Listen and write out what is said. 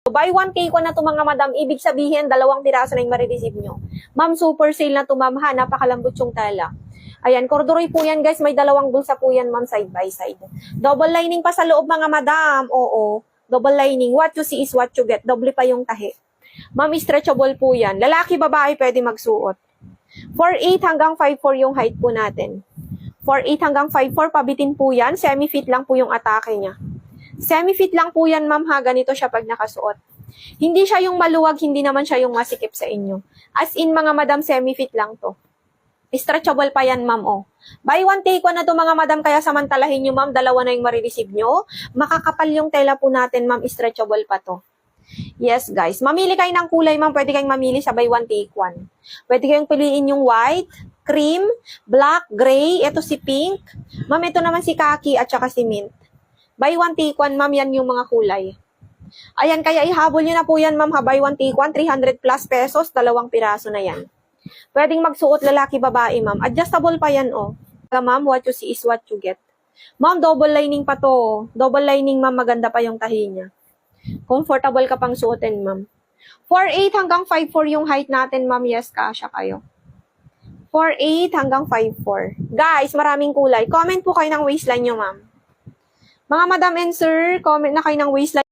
Buy 1K ko na to mga madam, ibig sabihin, 2 piraso na yung marireceive nyo. Ma'am, super sale na to ma'am ha, napakalambot yung tela. Ayan, corduroy po yan guys, may 2 bulsa po yan ma'am, side by side. Double lining pa sa loob mga madam, oo. Double lining, what you see is what you get. Doble pa yung tahi. Ma'am, stretchable po yan. Lalaki, babae, pwede magsuot. 4'8 hanggang 5'4 yung height po natin. 4'8 hanggang 5'4, pabitin po yan. Semi-fit lang po yung atake niya. Semi-fit lang po yan, ma'am ha. Ganito siya pag nakasuot. Hindi siya yung maluwag, hindi naman siya yung masikip sa inyo. As in, mga madam, semi-fit lang to. Stretchable pa yan, ma'am, oh. Buy 1 take 1 na to, mga madam, kaya samantalahin nyo, ma'am. 2 na yung marireceive nyo. Makakapal yung tela po natin, ma'am. Stretchable pa to. Yes, guys. Mamili kayo ng kulay, ma'am. Pwede kayong mamili sa buy 1 take 1. Pwede kayong piliin yung white, cream, black, gray. Ito si pink. Ma'am, ito naman si khaki at saka si mint. Buy 1 take 1, ma'am, yan yung mga kulay. Ayan, kaya ihabol nyo na po yan, ma'am, ha. Buy 1 take 1, 300 plus pesos, 2 piraso na yan. Pwedeng magsuot lalaki, babae, ma'am. Adjustable pa yan, oh. Ma'am, what you see is what you get. Ma'am, double lining pa to. Double lining, ma'am, maganda pa yung tahi niya. Comfortable ka pang suotin, ma'am. 4'8 hanggang 5'4 yung height natin, ma'am. Yes, kasya kayo. 4'8 hanggang 5'4. Guys, maraming kulay. Comment po kayo ng waistline nyo, ma'am. Mga madam and sir, comment na kayo ng waistline.